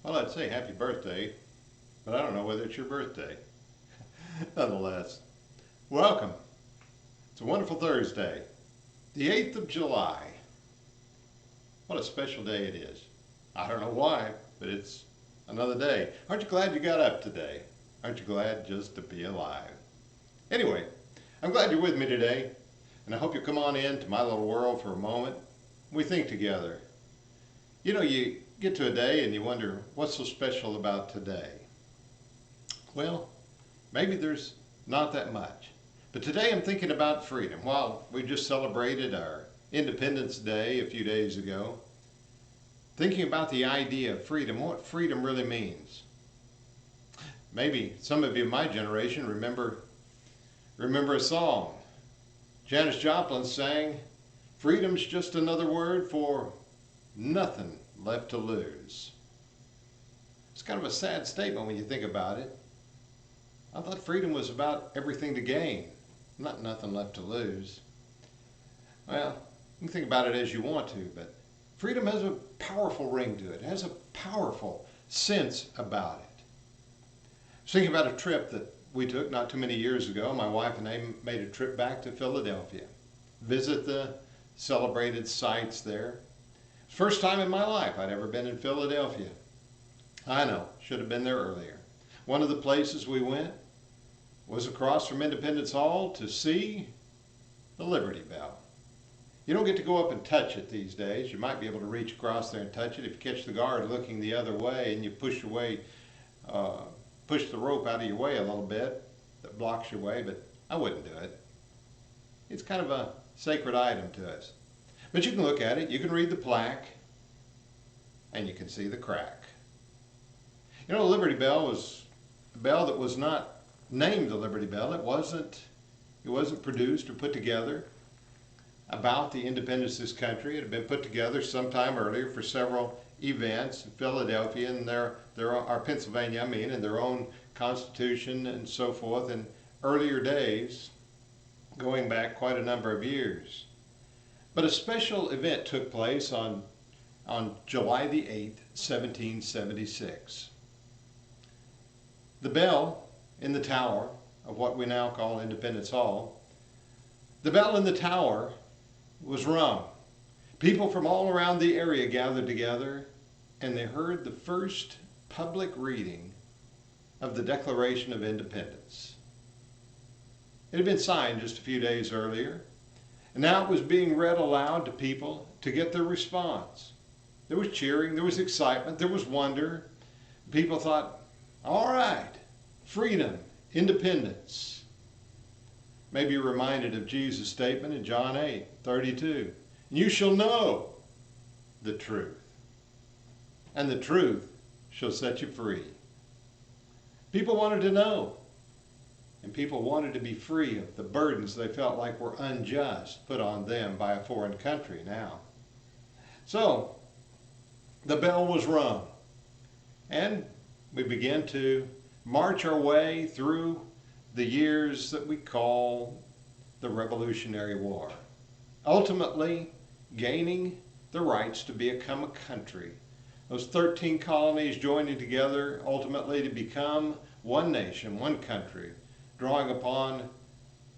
Well, I'd say happy birthday, but I don't know whether it's your birthday. Nonetheless, welcome. It's a wonderful Thursday, the 8th of July. What a special day it is. I don't know why, but it's another day. Aren't you glad you got up today? Aren't you glad just to be alive? Anyway, I'm glad you're with me today, and I hope you'll come on in to my little world for a moment. We think together. You know, you get to a day and you wonder, what's so special about today? Well, maybe there's not that much. But today I'm thinking about freedom. While we just celebrated our Independence Day a few days ago, thinking about the idea of freedom, what freedom really means. Maybe some of you in my generation remember a song. Janis Joplin sang, "Freedom's just another word for nothing left to lose." It's kind of a sad statement when you think about it. I thought freedom was about everything to gain, not nothing left to lose. Well, you can think about it as you want to, but freedom has a powerful ring to it. It has a powerful sense about it. I was thinking about a trip that we took not too many years ago. My wife and I made a trip back to Philadelphia, visit the celebrated sites there. First time in my life I'd ever been in Philadelphia. I know, should have been there earlier. One of the places we went was across from Independence Hall to see the Liberty Bell. You don't get to go up and touch it these days. You might be able to reach across there and touch it if you catch the guard looking the other way and you push the rope out of your way a little bit that blocks your way, but I wouldn't do it. It's kind of a sacred item to us. But you can look at it, you can read the plaque, and you can see the crack. You know, the Liberty Bell was a bell that was not named the Liberty Bell. It wasn't produced or put together about the independence of this country. It had been put together sometime earlier for several events in Philadelphia and Pennsylvania, and their own constitution and so forth in earlier days, going back quite a number of years. But a special event took place on July the 8th, 1776. The bell in the tower of what we now call Independence Hall, the bell in the tower was rung. People from all around the area gathered together and they heard the first public reading of the Declaration of Independence. It had been signed just a few days earlier, and now it was being read aloud to people to get their response. There was cheering, there was excitement, there was wonder. People thought, all right, freedom, independence. Maybe you're reminded of Jesus' statement in John 8:32. You shall know the truth, and the truth shall set you free. People wanted to know, and people wanted to be free of the burdens they felt like were unjust put on them by a foreign country now. So, the bell was rung, and we began to march our way through the years that we call the Revolutionary War, ultimately gaining the rights to become a country. Those 13 colonies joining together ultimately to become one nation, one country, drawing upon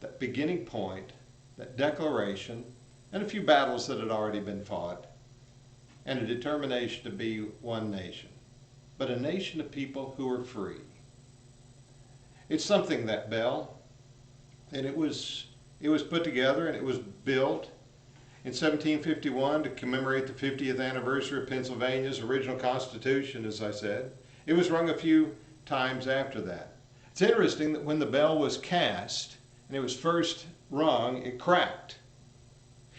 that beginning point, that declaration, and a few battles that had already been fought, and a determination to be one nation, but a nation of people who are free. It's something, that bell, and it was put together and it was built in 1751 to commemorate the 50th anniversary of Pennsylvania's original Constitution, as I said. It was rung a few times after that. It's interesting that when the bell was cast and it was first rung, it cracked.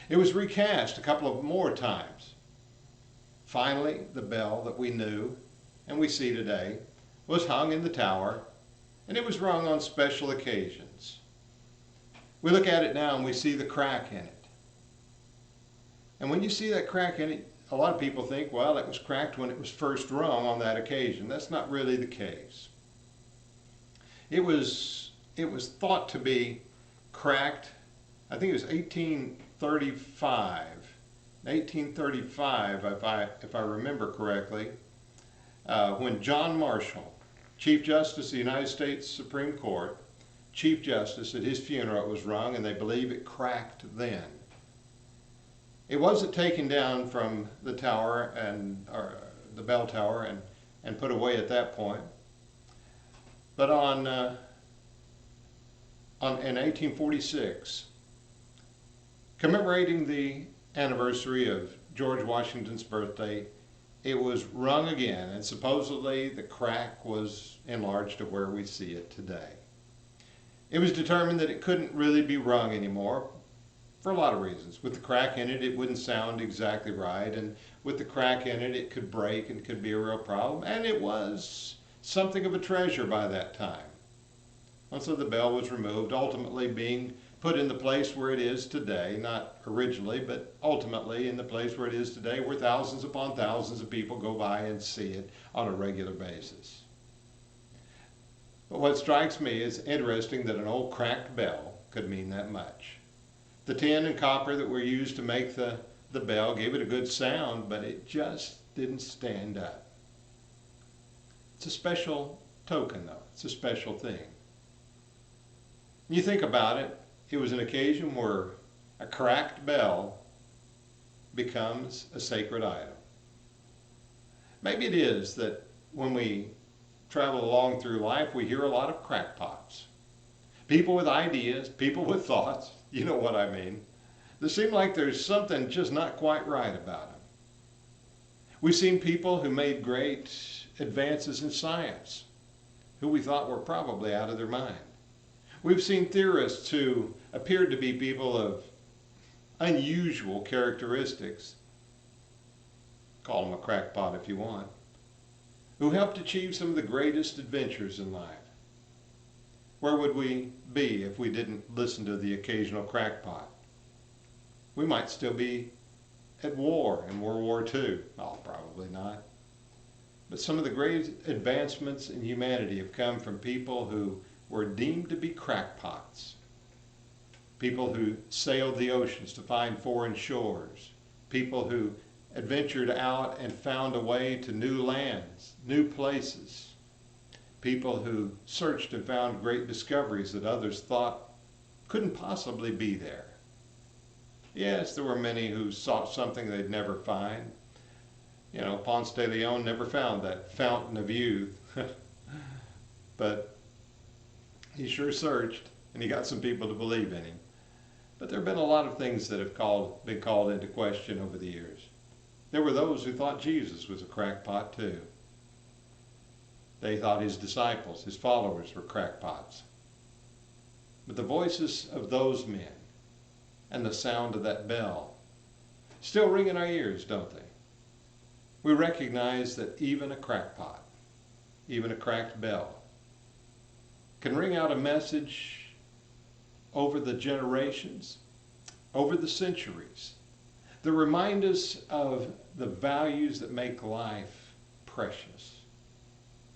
It was recast a couple of more times. Finally, the bell that we knew and we see today was hung in the tower, and it was rung on special occasions. We look at it now and we see the crack in it. And when you see that crack in it, a lot of people think, well, it was cracked when it was first rung on that occasion. That's not really the case. It was thought to be cracked, I think it was 1835. 1835, if I remember correctly. when John Marshall, Chief Justice of the United States Supreme Court, Chief Justice, at his funeral it was rung, and they believe it cracked then. It wasn't taken down from the tower or the bell tower and put away at that point. But in 1846, commemorating the anniversary of George Washington's birthday, it was rung again, and supposedly the crack was enlarged to where we see it today. It was determined that it couldn't really be rung anymore for a lot of reasons. With the crack in it, it wouldn't sound exactly right, and with the crack in it, it could break and could be a real problem, and it was something of a treasure by that time. And so the bell was removed, ultimately being put in the place where it is today, not originally, but ultimately in the place where it is today, where thousands upon thousands of people go by and see it on a regular basis. But what strikes me is interesting that an old cracked bell could mean that much. The tin and copper that were used to make the bell gave it a good sound, but it just didn't stand up. It's a special token, though. It's a special thing. When you think about it, it was an occasion where a cracked bell becomes a sacred item. Maybe it is that when we travel along through life, we hear a lot of crackpots. People with ideas, people with thoughts, you know what I mean. They seem like there's something just not quite right about them. We've seen people who made great advances in science, who we thought were probably out of their mind. We've seen theorists who appeared to be people of unusual characteristics, call them a crackpot if you want, who helped achieve some of the greatest adventures in life. Where would we be if we didn't listen to the occasional crackpot? We might still be at war in World War II. Oh, probably not. But some of the great advancements in humanity have come from people who were deemed to be crackpots. People who sailed the oceans to find foreign shores. People who adventured out and found a way to new lands, new places. People who searched and found great discoveries that others thought couldn't possibly be there. Yes, there were many who sought something they'd never find. You know, Ponce de Leon never found that fountain of youth. But he sure searched, and he got some people to believe in him. But there have been a lot of things that have been called into question over the years. There were those who thought Jesus was a crackpot too. They thought his disciples, his followers, were crackpots. But the voices of those men and the sound of that bell still ring in our ears, don't they? We recognize that even a crackpot, even a cracked bell, can ring out a message over the generations, over the centuries, that remind us of the values that make life precious.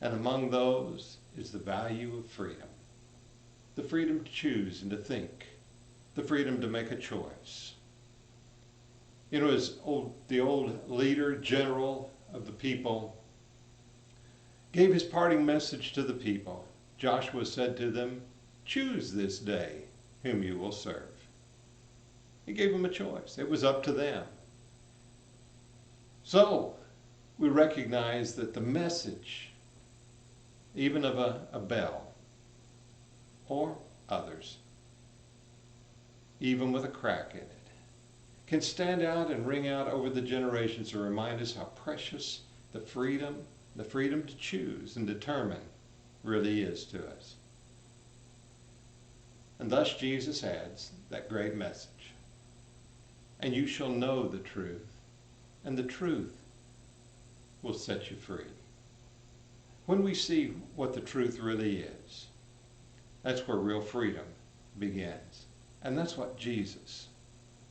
And among those is the value of freedom. The freedom to choose and to think. The freedom to make a choice. You know, as the old leader, general of the people, gave his parting message to the people, Joshua said to them, "Choose this day whom you will serve." He gave them a choice. It was up to them. So, we recognize that the message, even of a bell, or others, even with a crack in it, can stand out and ring out over the generations to remind us how precious the freedom to choose and determine really is to us. And thus Jesus adds that great message. And you shall know the truth, and the truth will set you free. When we see what the truth really is, that's where real freedom begins. And that's what Jesus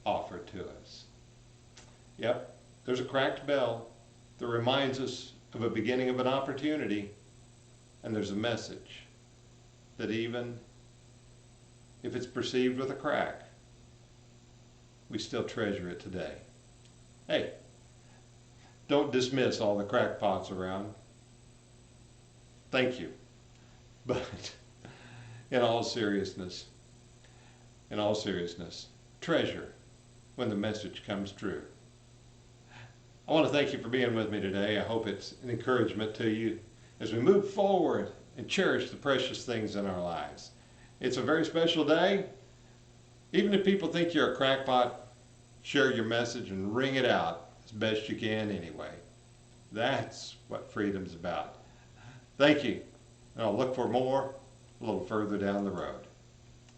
offered to us. Yep, there's a cracked bell that reminds us of a beginning of an opportunity, and there's a message that even if it's perceived with a crack, we still treasure it today. Hey, don't dismiss all the crackpots around. Thank you. But in all seriousness, treasure when the message comes true. I want to thank you for being with me today. I hope it's an encouragement to you as we move forward and cherish the precious things in our lives. It's a very special day. Even if people think you're a crackpot, share your message and ring it out as best you can anyway. That's what freedom's about. Thank you. And I'll look for more a little further down the road.